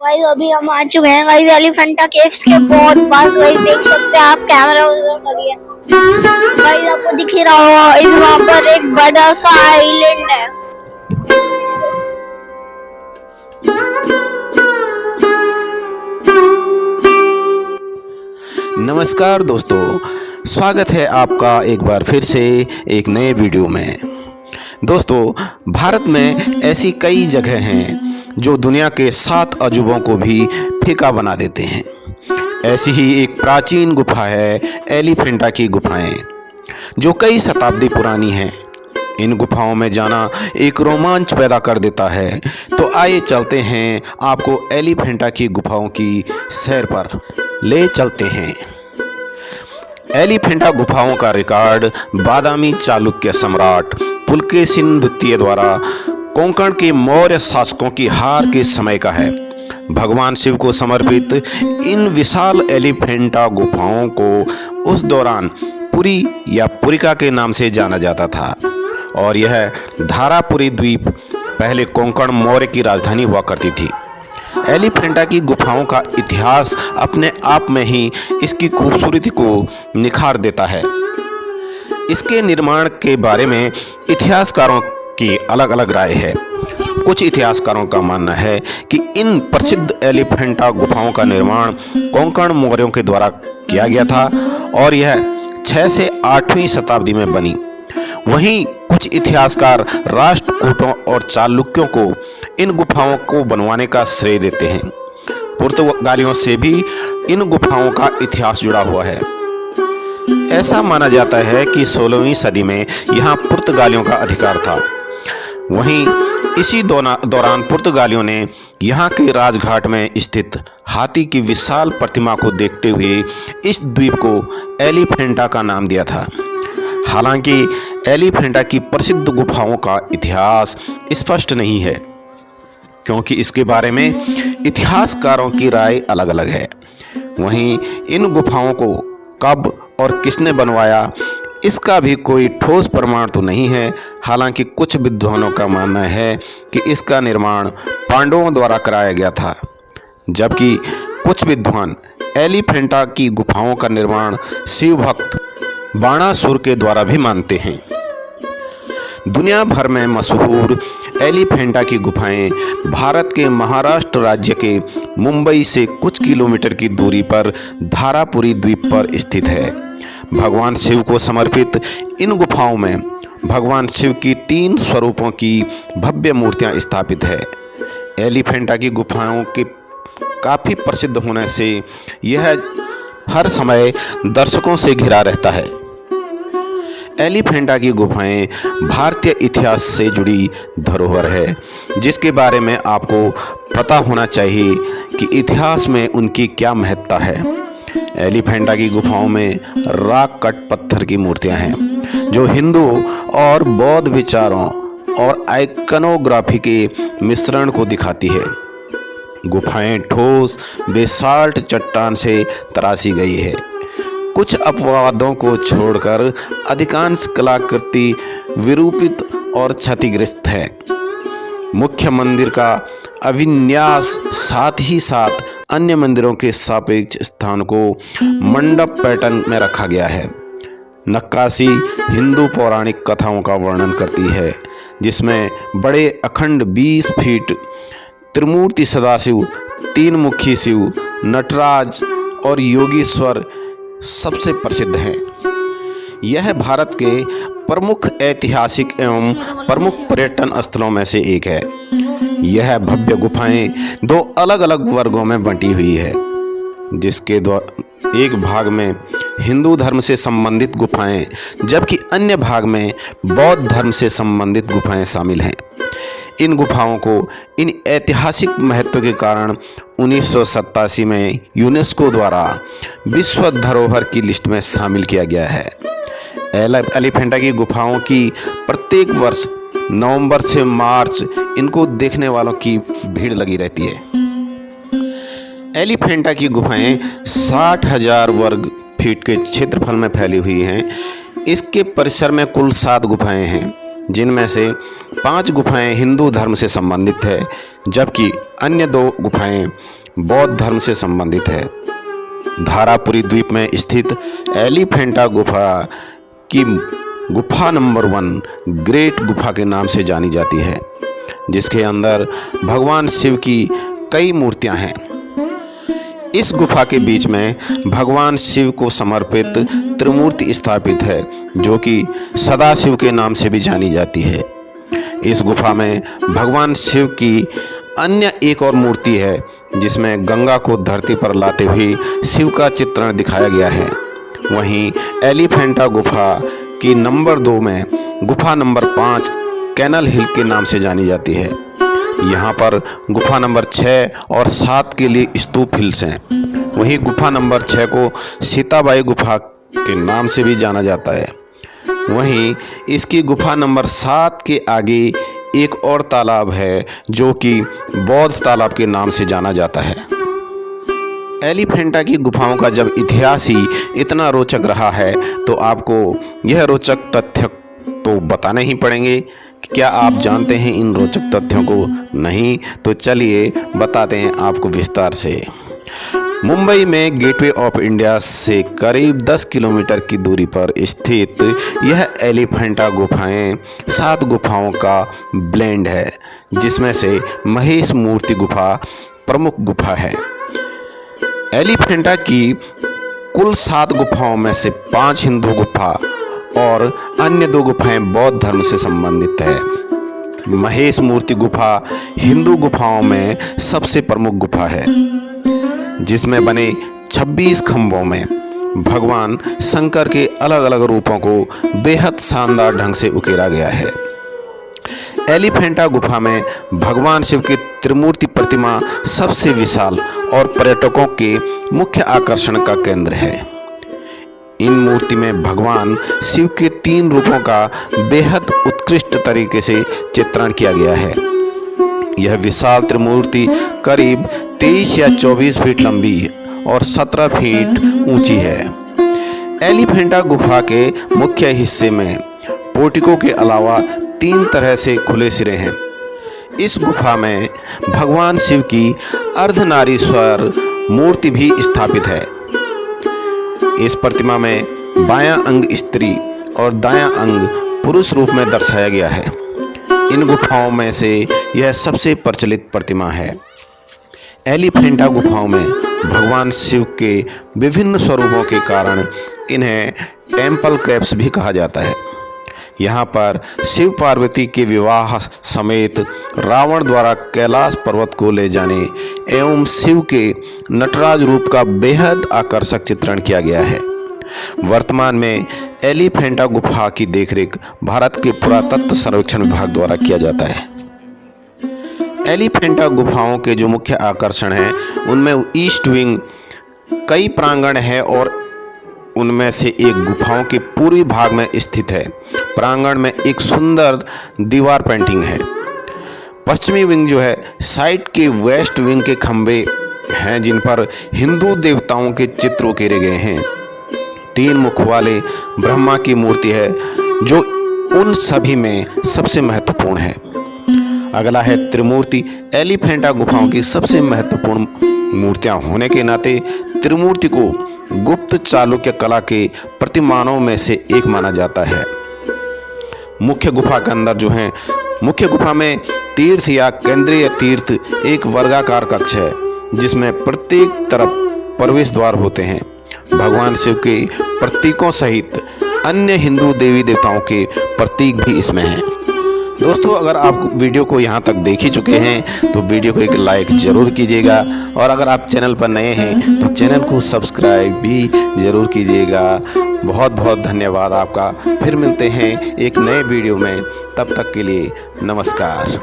Guys अभी हम आ चुके हैं गाइस एलिफेंटा केव्स के बहुत पास। गाइस देख सकते हैं आप, कैमरा उधर करिए गाइस, आपको दिख ही रहा होगा। इस वहाँ पर एक बड़ा सा आइलैंड है। नमस्कार दोस्तों, स्वागत है आपका एक बार फिर से एक नए वीडियो में। दोस्तों, भारत में ऐसी कई जगह हैं जो दुनिया के 7 अजूबों को भी फीका बना देते हैं। ऐसी ही एक प्राचीन गुफा है एलिफेंटा की गुफाएं, जो कई शताब्दी पुरानी हैं। इन गुफाओं में जाना एक रोमांच पैदा कर देता है। तो आइए चलते हैं, आपको एलिफेंटा की गुफाओं की सैर पर ले चलते हैं। एलिफेंटा गुफाओं का रिकॉर्ड बादामी चालुक्य सम्राट पुलकेशिन द्वितीय द्वारा कोंकण के मौर्य शासकों की हार के समय का है। भगवान शिव को समर्पित इन विशाल एलिफेंटा गुफाओं को उस दौरान पुरी या पुरिका के नाम से जाना जाता था, और यह धारापुरी द्वीप पहले कोंकण मौर्य की राजधानी हुआ करती थी। एलिफेंटा की गुफाओं का इतिहास अपने आप में ही इसकी खूबसूरती को निखार देता है। इसके निर्माण के बारे में इतिहासकारों की अलग अलग राय है। कुछ इतिहासकारों का मानना है कि इन प्रसिद्ध एलिफेंटा गुफाओं का निर्माण कोंकण मौर्यों के द्वारा किया गया था और यह 6 से 8वीं शताब्दी में बनी। वहीं कुछ इतिहासकार राष्ट्रकूटों और चालुक्यों को इन गुफाओं को बनवाने का श्रेय देते हैं। पुर्तगालियों से भी इन गुफाओं का इतिहास जुड़ा हुआ है। ऐसा माना जाता है कि 16वीं सदी में यहाँ पुर्तगालियों का अधिकार था। वहीं इसी दौरान पुर्तगालियों ने यहाँ के राजघाट में स्थित हाथी की विशाल प्रतिमा को देखते हुए इस द्वीप को एलिफेंटा का नाम दिया था। हालांकि एलिफेंटा की प्रसिद्ध गुफाओं का इतिहास स्पष्ट नहीं है, क्योंकि इसके बारे में इतिहासकारों की राय अलग अलग है। वहीं इन गुफाओं को कब और किसने बनवाया, इसका भी कोई ठोस प्रमाण तो नहीं है। हालांकि कुछ विद्वानों का मानना है कि इसका निर्माण पांडवों द्वारा कराया गया था, जबकि कुछ विद्वान एलिफेंटा की गुफाओं का निर्माण शिव भक्त बाणासुर के द्वारा भी मानते हैं। दुनिया भर में मशहूर एलिफेंटा की गुफाएं भारत के महाराष्ट्र राज्य के मुंबई से कुछ किलोमीटर की दूरी पर धारापुरी द्वीप पर स्थित है। भगवान शिव को समर्पित इन गुफाओं में भगवान शिव की 3 स्वरूपों की भव्य मूर्तियां स्थापित है। एलिफेंटा की गुफाओं के काफ़ी प्रसिद्ध होने से यह हर समय दर्शकों से घिरा रहता है। एलिफेंटा की गुफाएं भारतीय इतिहास से जुड़ी धरोहर है, जिसके बारे में आपको पता होना चाहिए कि इतिहास में उनकी क्या महत्ता है। एलिफेंटा की गुफाओं में रॉक कट पत्थर की मूर्तियां हैं, जो हिंदू और बौद्ध विचारों और आइकनोग्राफी के मिश्रण को दिखाती है। गुफाएं ठोस बेसाल्ट चट्टान से तराशी गई है। कुछ अपवादों को छोड़कर अधिकांश कलाकृति विरूपित और क्षतिग्रस्त है। मुख्य मंदिर का अभिन्यास साथ ही साथ अन्य मंदिरों के सापेक्ष स्थान को मंडप पैटर्न में रखा गया है। नक्काशी हिंदू पौराणिक कथाओं का वर्णन करती है, जिसमें बड़े अखंड 20 फीट त्रिमूर्ति सदाशिव, 3 मुखी शिव, नटराज और योगीश्वर सबसे प्रसिद्ध हैं। यह भारत के प्रमुख ऐतिहासिक एवं प्रमुख पर्यटन स्थलों में से एक है। यह भव्य गुफाएं 2 अलग अलग वर्गों में बंटी हुई है, जिसके एक भाग में हिंदू धर्म से संबंधित गुफाएं, जबकि अन्य भाग में बौद्ध धर्म से संबंधित गुफाएं शामिल हैं। इन गुफाओं को इन ऐतिहासिक महत्व के कारण 1987 में यूनेस्को द्वारा विश्व धरोहर की लिस्ट में शामिल किया गया है। एलिफेंटा की गुफाओं की प्रत्येक वर्ष नवंबर से मार्च इनको देखने वालों की भीड़ लगी रहती है। एलिफेंटा की गुफाएं 60,000 वर्ग फीट के क्षेत्रफल में फैली हुई हैं। इसके परिसर में कुल 7 गुफाएं हैं, जिनमें से 5 गुफाएं हिंदू धर्म से संबंधित है, जबकि अन्य 2 गुफाएं बौद्ध धर्म से संबंधित है। धारापुरी द्वीप में स्थित एलिफेंटा गुफा की गुफा नंबर 1 ग्रेट गुफा के नाम से जानी जाती है, जिसके अंदर भगवान शिव की कई मूर्तियां हैं। इस गुफा के बीच में भगवान शिव को समर्पित त्रिमूर्ति स्थापित है, जो कि सदाशिव के नाम से भी जानी जाती है। इस गुफा में भगवान शिव की अन्य एक और मूर्ति है, जिसमें गंगा को धरती पर लाते हुए शिव का चित्रण दिखाया गया है। वहीं एलिफेंटा गुफा की नंबर 2 में गुफा नंबर 5 कैनल हिल के नाम से जानी जाती है। यहाँ पर गुफा नंबर 6 और 7 के लिए स्तूप हिल्स हैं। वहीं गुफा नंबर 6 को सीताबाई गुफा के नाम से भी जाना जाता है। वहीं इसकी गुफा नंबर 7 के आगे एक और तालाब है, जो कि बौद्ध तालाब के नाम से जाना जाता है। एलिफेंटा की गुफाओं का जब इतिहास ही इतना रोचक रहा है, तो आपको यह रोचक तथ्य तो बताने ही पड़ेंगे। क्या आप जानते हैं इन रोचक तथ्यों को? नहीं तो चलिए बताते हैं आपको विस्तार से। मुंबई में गेटवे ऑफ इंडिया से करीब 10 किलोमीटर की दूरी पर स्थित यह एलिफेंटा गुफाएं 7 गुफाओं का ब्लेंड है, जिसमें से महेश मूर्ति गुफा प्रमुख गुफा है। एलिफेंटा की कुल 7 गुफाओं में से 5 हिंदू गुफा और अन्य 2 गुफाएं बौद्ध धर्म से संबंधित है। महेश मूर्ति गुफा हिंदू गुफाओं में सबसे प्रमुख गुफा है, जिसमें बने 26 खंभों में भगवान शंकर के अलग अलग रूपों को बेहद शानदार ढंग से उकेरा गया है। एलिफेंटा गुफा में भगवान शिव की त्रिमूर्ति प्रतिमा सबसे विशाल और पर्यटकों के मुख्य आकर्षण का केंद्र है। इन मूर्ति में भगवान शिव के 3 रूपों का बेहद उत्कृष्ट तरीके से चित्रण किया गया है। यह विशाल त्रिमूर्ति करीब 23 या 24 फीट लंबी और 17 फीट ऊंची है। एलिफेंटा गुफा के मुख्य हिस्से में पोर्टिको के अलावा 3 तरह से खुले सिरे हैं। इस गुफा में भगवान शिव की अर्धनारीश्वर मूर्ति भी स्थापित है। इस प्रतिमा में बायां अंग स्त्री और दायां अंग पुरुष रूप में दर्शाया गया है। इन गुफाओं में से यह सबसे प्रचलित प्रतिमा है। एलिफेंटा गुफाओं में भगवान शिव के विभिन्न स्वरूपों के कारण इन्हें टेम्पल कैव्स भी कहा जाता है। यहाँ पर शिव पार्वती के विवाह समेत रावण द्वारा कैलाश पर्वत को ले जाने एवं शिव के नटराज रूप का बेहद आकर्षक चित्रण किया गया है। वर्तमान में एलिफेंटा गुफा की देखरेख भारत के पुरातत्व सर्वेक्षण विभाग द्वारा किया जाता है। एलिफेंटा गुफाओं के जो मुख्य आकर्षण हैं, उनमें ईस्ट विंग कई प्रांगण है और उनमें से एक गुफाओं के पूर्वी भाग में स्थित है। प्रांगण में एक सुंदर दीवार पेंटिंग है। पश्चिमी विंग जो है, साइट के वेस्ट विंग के खंभे हैं, जिन पर हिंदू देवताओं के चित्र उकेरे गए हैं। 3 मुख वाले ब्रह्मा की मूर्ति है, जो उन सभी में सबसे महत्वपूर्ण है। अगला है त्रिमूर्ति। एलिफेंटा गुफाओं की सबसे महत्वपूर्ण मूर्तियां होने के नाते त्रिमूर्ति को गुप्त चालुक्य कला के प्रतिमानों में से एक माना जाता है। मुख्य गुफा के अंदर जो है, मुख्य गुफा में तीर्थ या केंद्रीय तीर्थ एक वर्गाकार कक्ष है, जिसमें प्रत्येक तरफ प्रवेश द्वार होते हैं। भगवान शिव के प्रतीकों सहित अन्य हिंदू देवी देवताओं के प्रतीक भी इसमें हैं। दोस्तों, अगर आप वीडियो को यहाँ तक देख ही चुके हैं तो वीडियो को एक लाइक ज़रूर कीजिएगा, और अगर आप चैनल पर नए हैं तो चैनल को सब्सक्राइब भी ज़रूर कीजिएगा। बहुत बहुत धन्यवाद आपका। फिर मिलते हैं एक नए वीडियो में, तब तक के लिए नमस्कार।